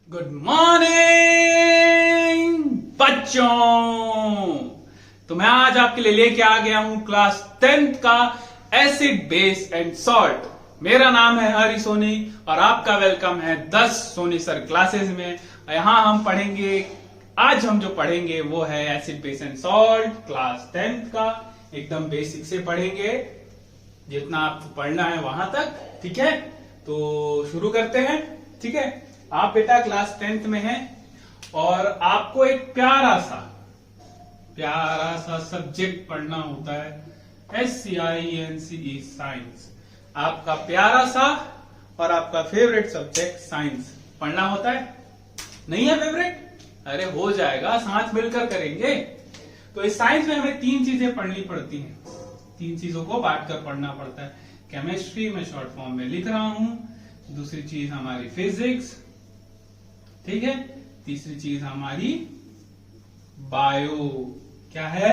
Good morning बच्चों। तो मैं आज आपके लिए लेके आ गया हूं क्लास 10th का एसिड बेस एंड सॉल्ट। मेरा नाम है हरी सोनी और आपका वेलकम है 10 सोनी सर क्लासेस में। यहां हम पढ़ेंगे, आज हम जो पढ़ेंगे वो है acid base and salt class 10th का। एकदम बेसिक से पढ़ेंगे, जितना आपको पढ़ना है वहां तक। ठीक है, तो शुरू करते हैं। ठीक है, आप बेटा क्लास 10th में हैं और आपको एक प्यारा सा सब्जेक्ट पढ़ना होता है SCIENCE साइंस। आपका प्यारा सा और आपका फेवरेट सब्जेक्ट साइंस पढ़ना होता है। नहीं है फेवरेट? अरे हो जाएगा, साथ मिलकर करेंगे। तो इस साइंस में हमें 3 चीजें पढ़नी पड़ती हैं, 3 चीजों को बांटकर पढ़ना पड़ता है। केमिस्ट्री में शॉर्ट फॉर्म में लिख रहा हूं, दूसरी चीज हमारी फिजिक्स, ठीक है, तीसरी चीज हमारी बायो। क्या है?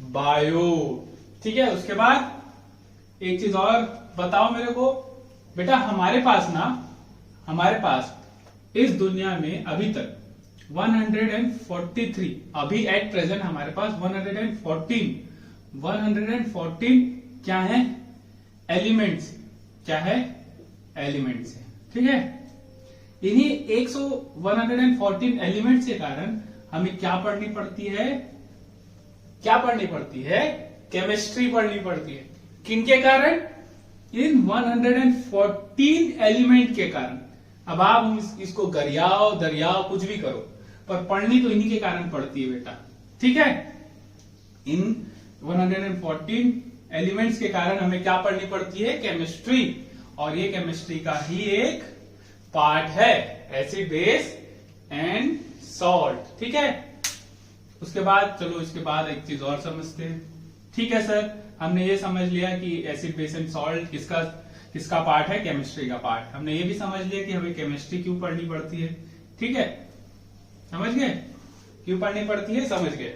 बायो। ठीक है, उसके बाद एक चीज और बताओ मेरे को बेटा, हमारे पास इस दुनिया में अभी तक 143, अभी एट प्रेजेंट हमारे पास 114 क्या है? एलिमेंट्स। क्या है? एलिमेंट्स है। ठीक है, इन्हीं 114 एलिमेंट्स के कारण हमें क्या पढ़नी पड़ती है? केमिस्ट्री पढ़नी पड़ती है। किनके कारण? इन 114 एलिमेंट के कारण। अब आप इसको गरियाओ दरियाओ कुछ भी करो, पर पढ़नी तो इन्हीं के कारण पड़ती है बेटा। ठीक है, इन 114 एलिमेंट्स के कारण हमें क्या पढ़नी पड़ती है? केमिस्ट्री। और ये केमिस्ट्री का ही एक पार्ट है, एसिड बेस एंड सॉल्ट। ठीक है, उसके बाद चलो इसके बाद एक चीज और समझते हैं। ठीक है सर, हमने ये समझ लिया कि एसिड बेस एंड सॉल्ट किसका पार्ट है? केमिस्ट्री का पार्ट। हमने ये भी समझ लिया कि हमें केमिस्ट्री क्यों पढ़नी पड़ती है। ठीक है, समझ गए क्यों पढ़नी पड़ती है? समझ गए।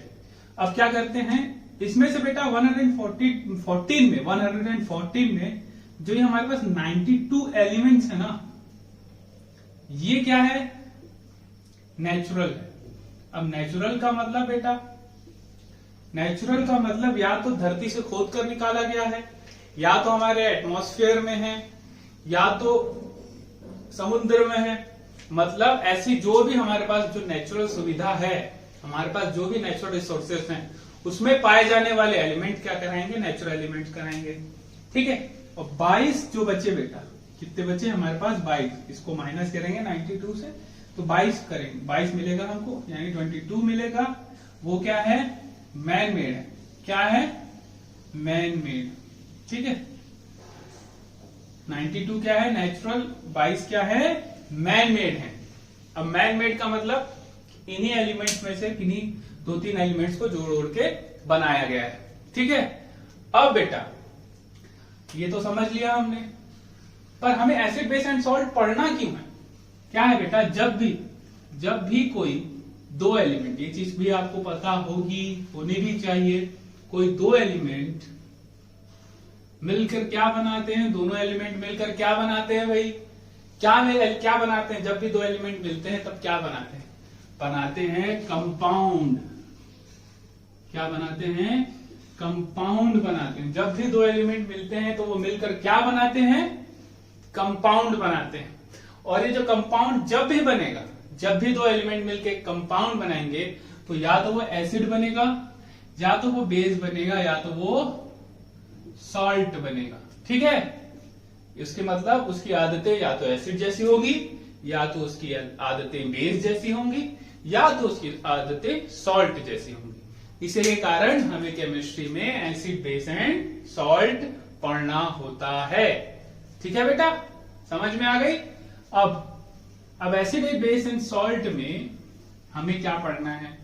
अब क्या करते हैं, इसमें से बेटा 114 में जो ये हमारे पास 92 एलिमेंट्स है ना, ये क्या है? नेचुरल है। अब नेचुरल का मतलब बेटा, नेचुरल का मतलब या तो धरती से खोद कर निकाला गया है, या तो हमारे एटमॉस्फेयर में है, या तो समुद्र में है। मतलब ऐसी जो भी हमारे पास जो नेचुरल सुविधा है, हमारे पास जो भी नेचुरल रिसोर्सेस हैं, उसमें पाए जाने वाले एलिमेंट क्या कराएंगे? नेचुरल एलिमेंट कराएंगे। ठीक है, और 22 जो बचे बेटा, कितने बचे हमारे पास? 22। इसको माइनस करेंगे 92 से तो 22 करेंगे, 22 मिलेगा हमको, यानी 22 मिलेगा। वो क्या है? मैन मेड है। क्या है? Man made. ठीक है, 92 क्या है? नेचुरल। 22 क्या है? मैन मेड है। अब मैन मेड का मतलब इन्हीं एलिमेंट्स में से किन्हीं 2-3 एलिमेंट्स को जोड़ के बनाया गया है। ठीक है, अब बेटा ये तो समझ लिया हमने, पर हमें एसिड बेस एंड सॉल्ट पढ़ना क्यों है? क्या है बेटा, जब भी कोई 2 एलिमेंट, ये चीज भी आपको पता होगी, होनी भी चाहिए, कोई 2 एलिमेंट मिलकर क्या बनाते हैं? दोनों एलिमेंट मिलकर क्या बनाते हैं भाई? क्या बनाते हैं? जब भी 2 एलिमेंट मिलते हैं तब क्या बनाते हैं? बनाते हैं कंपाउंड। क्या बनाते हैं? कंपाउंड बनाते हैं। जब भी 2 एलिमेंट मिलते हैं तो वो मिलकर क्या बनाते हैं? कंपाउंड बनाते हैं। और ये जो कंपाउंड जब भी बनेगा, जब भी 2 एलिमेंट मिलकर कंपाउंड बनाएंगे, तो या तो वो एसिड बनेगा, या तो वो बेस बनेगा, या तो वो सॉल्ट बनेगा। ठीक है, इसके मतलब उसकी आदतें या तो एसिड जैसी होगी, या तो उसकी आदतें बेस जैसी होंगी, या तो उसकी आदतें सॉल्ट जैसी होंगी। इसीलिए कारण हमें केमिस्ट्री में एसिड बेस एंड सॉल्ट पढ़ना होता है। ठीक है बेटा, समझ में आ गई? अब एसिड बेस एंड सॉल्ट में हमें क्या पढ़ना है?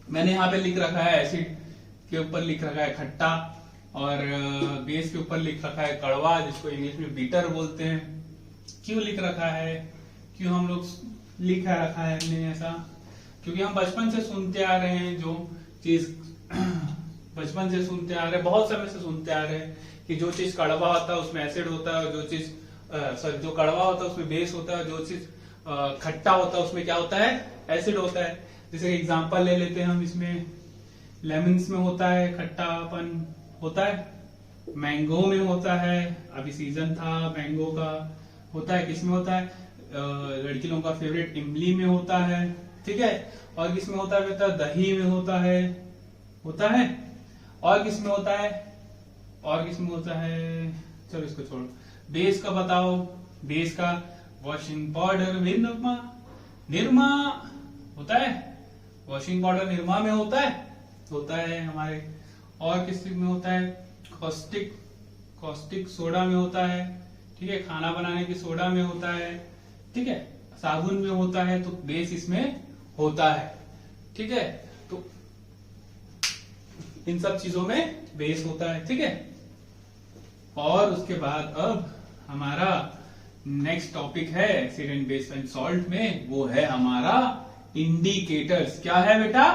मैंने यहां पे लिख रखा है, एसिड के ऊपर लिख रखा है खट्टा, और बेस के ऊपर लिख रखा है कड़वा, जिसको इंग्लिश में बीटर बोलते हैं। क्यों लिख रखा है? क्यों हम लोग लिखा रखा है हमने ऐसा? क्योंकि हम बचपन से सुनते आ रहे हैं, जो चीज बचपन से सुनते आ रहे हैं, बहुत समय से सुनते आ रहे हैं कि जो चीज कड़वा होता है उसमें एसिड होता है, और जो चीज जो कड़वा होता है उसमें बेस होता है, जो चीज खट्टा होता है उसमें क्या होता है, एसिड होता है। जैसे एग्जांपल ले लेते हैं हम, इसमें लेमन्स में होता है खट्टापन होता है, मैंगो में होता है, अभी सीजन था मैंगो का, होता है किसमें होता है, लड़की लोगों का फेवरेट इमली में होता है, ठीक है। और किसमें होता है बेटा, दही में होता है, और किसमें होता है, चलो इसको छोड़ो। बेस का बताओ, बेस का वॉशिंग पाउडर निरमा होता है, वॉशिंग पाउडर निरमा में होता है हमारे। और किस में होता है, कॉस्टिक सोडा में होता है, ठीक है, खाना बनाने की सोडा में होता है, ठीक है, साबुन में होता है, तो बेस इसमें होता है, ठीक है। तो इन सब चीजों में बेस होता है, ठीक है। और उसके बाद अब हमारा नेक्स्ट टॉपिक है acid and base and salt में, वो है हमारा इंडिकेटर्स। क्या है बेटा,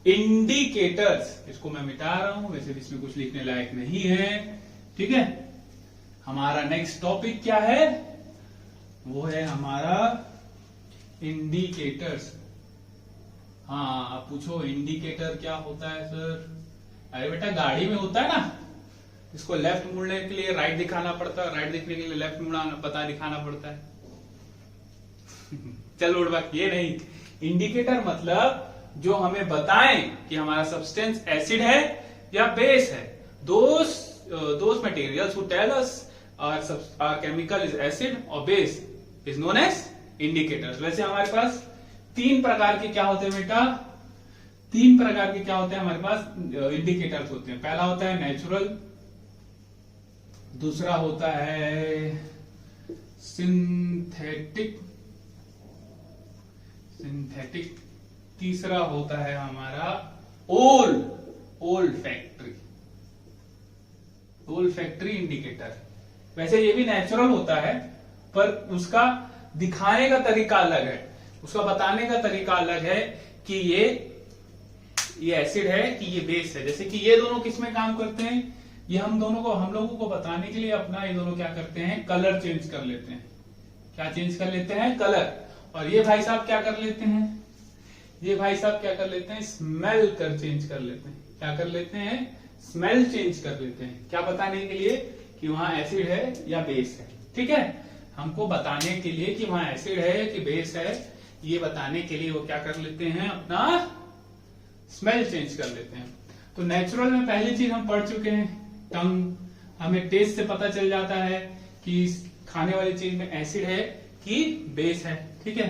इंडिकेटर्स। इसको मैं मिटा रहा हूं, वैसे भी इसमें कुछ लिखने लायक नहीं है, ठीक है। हमारा नेक्स्ट टॉपिक क्या है, वो है हमारा इंडिकेटर्स। हाँ, आप पूछो इंडिकेटर क्या होता है सर। अरे बेटा गाड़ी में होता है ना, इसको लेफ्ट मुड़ने के लिए राइट दिखाना पड़ता है, राइट दिखने के लिए लेफ्ट मुड़ाना पता दिखाना पड़ता है। चलो उड़ बात ये नहीं, इंडिकेटर मतलब जो हमें बताएं कि हमारा सब्सटेंस एसिड है या बेस है। Those materials who tell us our chemical is acid or base is known as indicators। वैसे हमारे पास तीन प्रकार के क्या होते हैं बेटा, हमारे पास इंडिकेटर्स होते हैं। पहला होता है नेचुरल, दूसरा होता है सिंथेटिक, तीसरा होता है हमारा ओल्ड फैक्ट्री इंडिकेटर। वैसे ये भी नेचुरल होता है, पर उसका दिखाने का तरीका अलग है, उसका बताने का तरीका अलग है कि ये एसिड है कि ये बेस है। जैसे कि ये दोनों किसमें काम करते हैं, ये हम लोगों को बताने के लिए अपना ये दोनों क्या करते हैं, कलर चेंज कर लेते हैं। क्या चेंज कर लेते हैं, कलर। और ये भाई साहब क्या कर लेते हैं, स्मेल कर चेंज कर लेते हैं। क्या कर लेते हैं, स्मेल चेंज कर लेते हैं। क्या बताने के लिए कि वहां एसिड है या बेस है, ठीक है। हमको बताने के लिए कि वहां एसिड है कि बेस है, ये बताने के लिए वो क्या कर लेते हैं, अपना स्मेल चेंज कर लेते हैं। तो नेचुरल में पहली चीज हम पढ़ चुके हैं, टंग। हमें टेस्ट से पता चल जाता है कि खाने वाली चीज में एसिड है कि बेस है, ठीक है।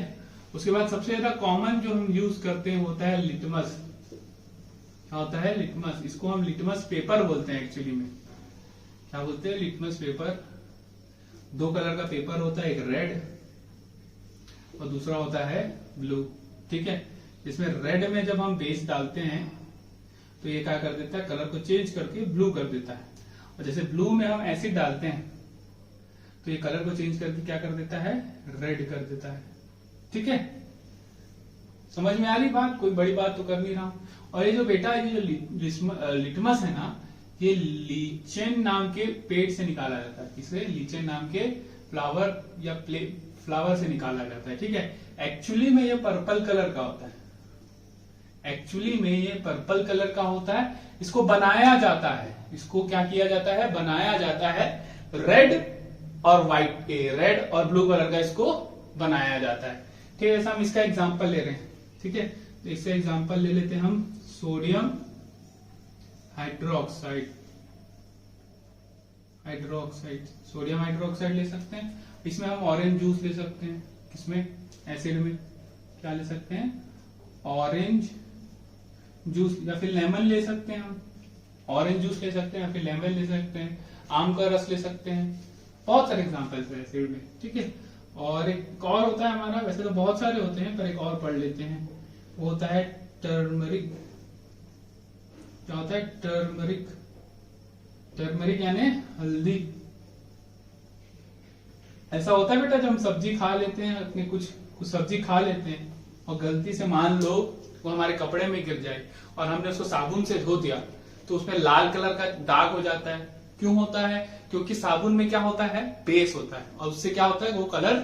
उसके बाद सबसे ज्यादा कॉमन जो हम यूज करते हैं होता है लिटमस। क्या होता है, लिटमस। इसको हम लिटमस पेपर बोलते हैं एक्चुअली में। क्या बोलते हैं, लिटमस पेपर। दो कलर का पेपर होता है, एक रेड और दूसरा होता है ब्लू, ठीक है। इसमें रेड में जब हम बेस डालते हैं तो ये क्या कर देता है, कलर को चेंज करके ब्लू कर देता है। और जैसे ब्लू में हम एसिड डालते हैं तो ये कलर को चेंज करके क्या कर देता है, रेड कर देता है, ठीक है। समझ में आ रही बात, कोई बड़ी बात तो कर नहीं रहा हूं। और ये जो बेटा ये जो लिटमस है ना, ये लीचेन नाम के पेड़ से निकाला जाता है। किसे, लीचेन नाम के फ्लावर या फ्लावर से निकाला जाता है, ठीक है। एक्चुअली में ये पर्पल कलर का होता है, इसको बनाया जाता है, इसको क्या किया जाता है, बनाया जाता है। रेड और व्हाइट, रेड और ब्लू कलर का इसको बनाया जाता है, ठीक है। जैसा हम इसका एग्जांपल ले रहे हैं, ठीक है। तो इससे एग्जांपल ले लेते हैं हम सोडियम हाइड्रोक्साइड, सोडियम हाइड्रोक्साइड ले सकते हैं। इसमें हम ऑरेंज जूस ले सकते हैं, किसमें, एसिड में। क्या ले सकते हैं, ऑरेंज जूस, या फिर लेमन ले सकते हैं हम। ऑरेंज जूस ले सकते हैं या फिर लेमन ले सकते हैं, आम का रस ले सकते हैं। बहुत सारे एग्जांपल्स है एसिड में, ठीक है। और एक और होता है हमारा, वैसे तो बहुत सारे होते हैं पर एक और पढ़ लेते हैं, वो होता है टर्मरिक। क्या होता है, टर्मरिक यानी हल्दी। ऐसा होता है बेटा जब हम सब्जी खा लेते हैं, अपने कुछ सब्जी खा लेते हैं और गलती से मान लो वो हमारे कपड़े में गिर जाए और हमने उसको साबुन से धो दिया तो उसमें लाल कलर का दाग हो जाता है। क्यों होता है, क्योंकि साबुन में क्या होता है, बेस होता है और उससे क्या होता है, वो कलर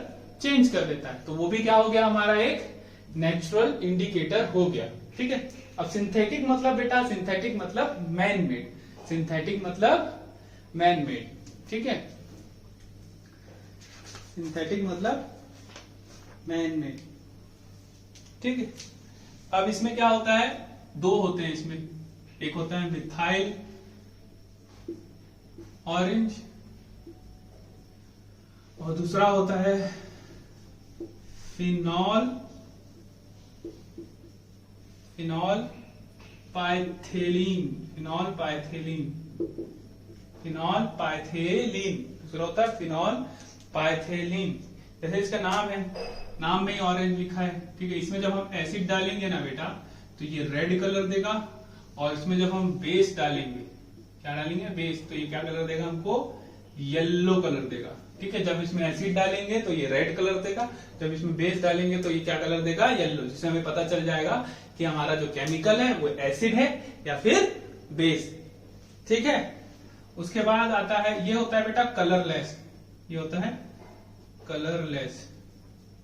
चेंज कर देता है, तो वो भी क्या हो गया हमारा एक नेचुरल इंडिकेटर हो गया। ठीक है, अब सिंथेटिक मतलब बेटा, सिंथेटिक मतलब मैन मेड, सिंथेटिक मतलब मैन मेड। ठीक है, सिंथेटिक मतलब मैन मेड। ठीक है, अब इसमें क्या होता है, दो होते हैं इसमें, एक होता है मिथाइल ऑरेंज और दूसरा होता है फिनॉल पाइथेलीन, दूसरा होता है फिनॉल पाइथेलीन। जैसे इसका नाम है, नाम में ही ऑरेंज लिखा है। ठीक है, इसमें जब हम एसिड डालेंगे ना बेटा तो ये रेड कलर देगा, और इसमें जब हम बेस डालेंगे, क्या डालेंगे, बेस, तो ये क्या कलर देगा हमको, येलो कलर देगा। ठीक है, जब इसमें एसिड डालेंगे तो ये रेड कलर देगा, जब इसमें बेस डालेंगे तो ये क्या कलर देगा, येलो, जिससे हमें पता चल जाएगा कि हमारा जो केमिकल है वो एसिड है या फिर बेस। ठीक है, उसके बाद आता है, ये होता है बेटा कलरलेस, ये होता है कलरलेस।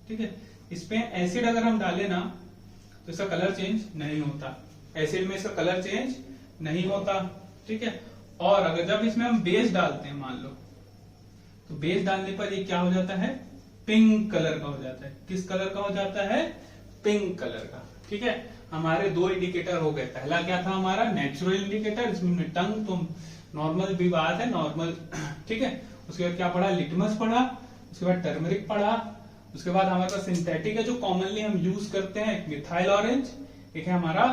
ठीक है, इसमें एसिड अगर हम डालें ना तो इसका कलर चेंज नहीं होता, एसिड में इसका कलर चेंज नहीं होता। ठीक है, और अगर जब इसमें हम बेस डालते हैं मान लो, तो बेस डालने पर ये क्या हो जाता है, पिंक कलर का हो जाता है। किस कलर का हो जाता है, पिंक कलर का। ठीक है, हमारे दो इंडिकेटर हो गए। पहला क्या था हमारा, नेचुरल इंडिकेटर, इसमें टंग तो नॉर्मल भी बात है, नॉर्मल। ठीक है, उसके बाद क्या पढ़ा, लिटमस पढ़ा, उसके बाद टर्मरिक पढ़ा, उसके बाद हमारे पास सिंथेटिक है जो कॉमनली हम यूज करते हैं, एक मिथाइल ऑरेंज, एक है हमारा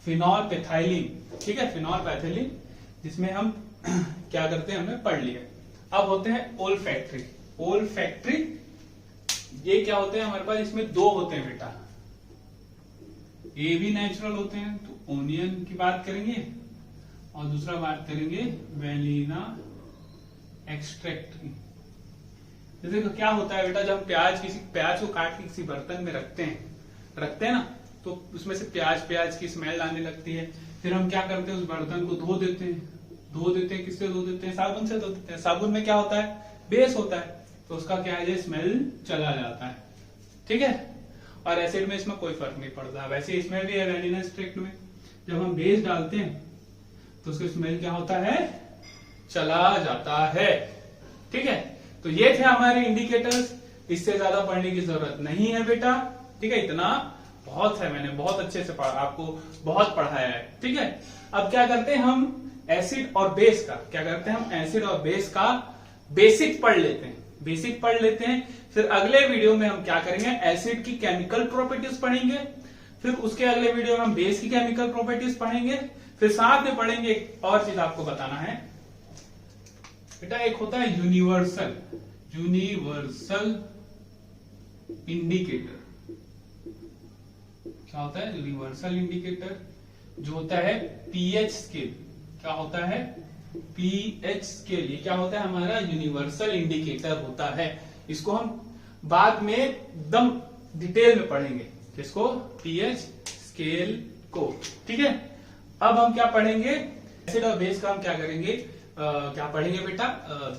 फिनॉल पैथाइलिन। ठीक है, फिनॉल पैथाइलिन, जिसमें हम क्या करते हैं हमने पढ़ लिया। अब होते हैं ओल्फैक्टरी। ओल्फैक्टरी ये क्या होते हैं हमारे पास, इसमें दो होते हैं बेटा, ये भी नेचुरल होते हैं, तो ओनियन की बात करेंगे और दूसरा बात करेंगे वेलिना एक्सट्रैक्ट की। जैसे तो क्या होता है बेटा, जब हम प्याज को काट के किसी बर्तन में रखते हैं ना, तो उसमें से प्याज की स्मेल आने लगती है। फिर हम क्या करते हैं, उस बर्तन को धो देते हैं। किससे धो देते हैं, साबुन से धो देते हैं। साबुन में क्या होता है, बेस होता है, तो उसका क्या है, स्मेल चला जाता है। ठीक है, और एसिड में इसमें कोई फर्क नहीं पड़ता। वैसे इसमें भी है वेलिना एक्सट्रैक्ट में, जब हम बेस डालते हैं तो उसका स्मेल क्या होता है, चला जाता है। ठीक है, तो ये थे हमारे इंडिकेटर्स, इससे ज्यादा पढ़ने की जरूरत नहीं है बेटा। ठीक है, इतना बहुत है, मैंने बहुत अच्छे से आपको बहुत पढ़ाया है। ठीक है, अब क्या करते हैं हम, एसिड और बेस का क्या करते हैं, हम एसिड और बेस का बेसिक पढ़ लेते हैं। फिर अगले वीडियो में हम क्या करेंगे, एसिड की केमिकल प्रॉपर्टीज पढ़ेंगे, फिर उसके अगले वीडियो में हम बेस की केमिकल प्रॉपर्टीज पढ़ेंगे, फिर साथ में पढ़ेंगे एक और चीज आपको बताना है बेटा, एक होता है यूनिवर्सल इंडिकेटर। क्या होता है यूनिवर्सल इंडिकेटर, जो होता है पीएच स्केल। क्या होता है, पीएच स्केल, ये क्या होता है हमारा यूनिवर्सल इंडिकेटर होता है। इसको हम बाद में एकदम डिटेल में पढ़ेंगे, किसको, पीएच स्केल को। ठीक है, अब हम क्या पढ़ेंगे, एसिड और बेस का हम क्या करेंगे, क्या पढ़ेंगे बेटा,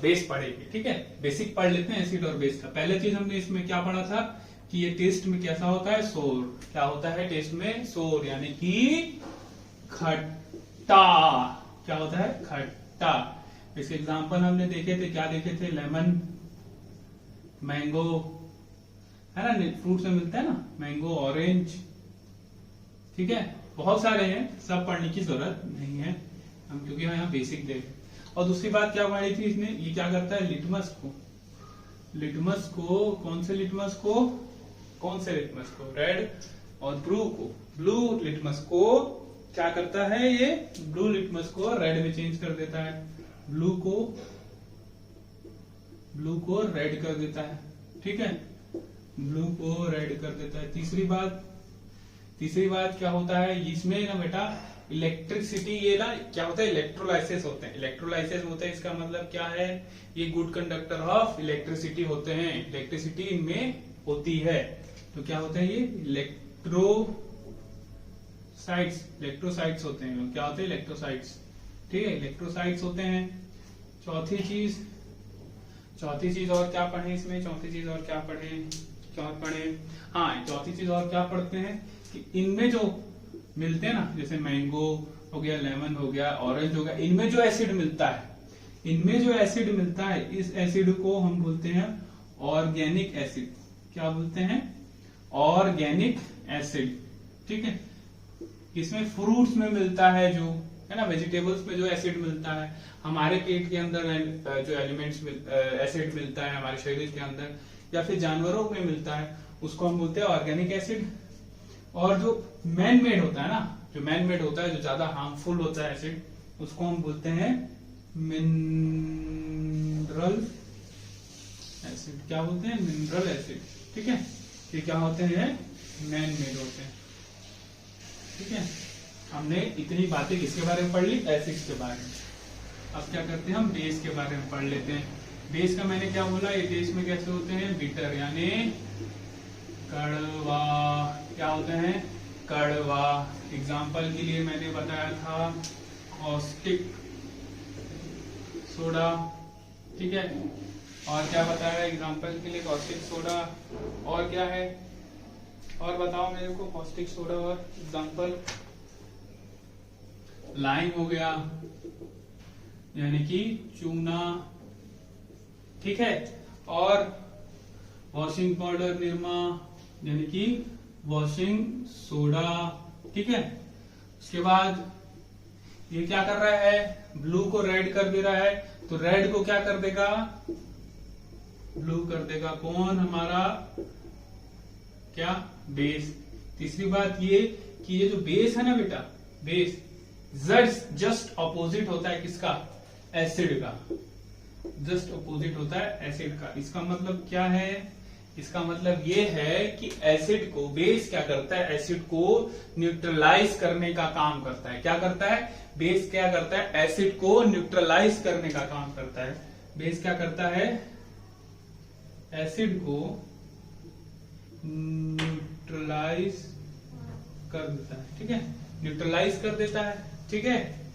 बेस पढ़ेंगे। ठीक है, बेसिक पढ़ लेते हैं एसिड और बेस का। पहले चीज हमने इसमें क्या पढ़ा था कि ये टेस्ट में कैसा होता है, सोर। क्या होता है टेस्ट में, सोर, यानी कि खट्टा। क्या होता है, खट्टा। इसके एग्जांपल हमने देखे थे, क्या देखे थे, लेमन, मैंगो, है ना, फ्रूट में मिलता है ना, मैंगो, ऑरेंज। ठीक है, बहुत सारे हैं, सब पढ़ने की जरूरत नहीं है हम, क्योंकि हम यहाँ बेसिक देखें। और दूसरी बात क्या पढ़ी थी इसने, ये क्या करता है, लिटमस को कौन से लिटमस को, रेड और ब्लू लिटमस को क्या करता है, ये ब्लू लिटमस को रेड में चेंज कर देता है, ब्लू को रेड कर देता है। ठीक है, ब्लू को रेड कर देता है। तीसरी बात क्या होता है इसमें ना बेटा, इलेक्ट्रिसिटी, ये ना क्या होता है, इलेक्ट्रोलाइसिस होते हैं। इसका मतलब क्या है, ये गुड कंडक्टर ऑफ इलेक्ट्रिसिटी होते हैं, इलेक्ट्रिसिटी इनमें होती है। तो क्या होता है, ये इलेक्ट्रोसाइट्स होते हैं। क्या होते हैं, इलेक्ट्रोसाइट्स। ठीक है, इलेक्ट्रोसाइट्स होते हैं। चौथी चीज और क्या पढ़े इसमें, क्या पढ़े, हाँ चौथी चीज और क्या पढ़ते हैं कि इनमें जो मिलते हैं ना, जैसे मैंगो हो गया, लेमन हो गया, ऑरेंज हो गया, इनमें जो एसिड मिलता है, इनमें जो एसिड मिलता है, इस एसिड को हम बोलते हैं ऑर्गेनिक एसिड। क्या बोलते हैं? Organic acid. ठीक है, इसमें फ्रूट्स में मिलता है, जो है ना, वेजिटेबल्स में जो एसिड मिलता है, हमारे पेट के अंदर जो एलिमेंट्स एसिड मिलता है हमारे शरीर के अंदर, या फिर जानवरों में मिलता है, उसको हम बोलते हैं ऑर्गेनिक एसिड। और जो मैन मेड होता है ना, जो मैन मेड होता है, जो ज्यादा हार्मफुल होता है एसिड, उसको हम बोलते हैं मिनरल एसिड। क्या बोलते हैं? Mineral acid. ठीक है, ये क्या होते हैं? मैन मेड होते हैं। ठीक है, हमने इतनी बातें किसके बारे में पढ़ ली? एसिड्स के बारे में। अब क्या करते हैं हम? बेस के बारे में पढ़ लेते हैं। बेस का मैंने क्या बोला? ये बेस में कैसे होते हैं? बिटर यानी कड़वा। क्या होते हैं? कड़वा। एग्जाम्पल के लिए मैंने बताया था कॉस्टिक सोडा। ठीक है, और क्या बताया एग्जाम्पल के लिए? Caustic soda. और क्या है? और बताओ मेरे को। कॉस्टिक सोडा और एग्जाम्पल लाइम हो गया, यानी कि चूना। ठीक है, और वॉशिंग पाउडर निरमा, यानी कि वॉशिंग सोडा। ठीक है, उसके बाद ये क्या कर रहा है? ब्लू को रेड कर दे रहा है, तो रेड को क्या कर देगा? ब्लू कर देगा। कौन? हमारा क्या? बेस। तीसरी बात ये कि ये जो बेस है ना बेटा, बेस जस्ट अपोजिट होता है किसका? एसिड का। जस्ट अपोजिट होता है एसिड का। इसका मतलब क्या है? इसका मतलब ये है कि एसिड को, बेस क्या करता है? एसिड को न्यूट्रलाइज करने का काम करता है। क्या करता है? बेस क्या करता है? एसिड को न्यूट्रलाइज करने का काम करता है। बेस क्या करता है? एसिड को न्यूट्रलाइज कर देता है। ठीक है, न्यूट्रलाइज कर देता है। ठीक है,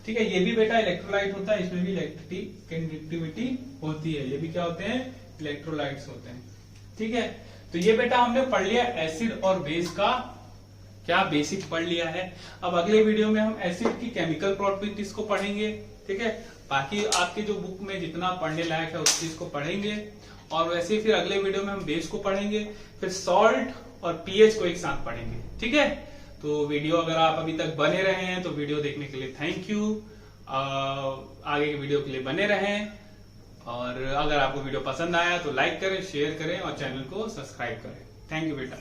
ठीक है, ये भी बेटा इलेक्ट्रोलाइट होता है, इसमें भी इलेक्ट्रिक कंडक्टिविटी होती है। ये भी क्या होते हैं? इलेक्ट्रोलाइट्स होते हैं। ठीक है, तो ये बेटा हमने पढ़ लिया एसिड और बेस का क्या बेसिक पढ़ लिया है। अब अगले वीडियो में हम एसिड की केमिकल प्रॉपर्टीज को पढ़ेंगे। ठीक है, बाकी आपके जो बुक में जितना पढ़ने लायक है उस चीज को पढ़ेंगे, और वैसे फिर अगले वीडियो में हम बेस को पढ़ेंगे, फिर सॉल्ट और पीएच को एक साथ पढ़ेंगे। ठीक है, तो वीडियो अगर आप अभी तक बने रहे हैं तो वीडियो देखने के लिए थैंक यू। आगे के वीडियो के लिए बने रहें, और अगर आपको वीडियो पसंद आया तो लाइक करें, शेयर करें और चैनल को सब्सक्राइब करें। थैंक यू बेटा।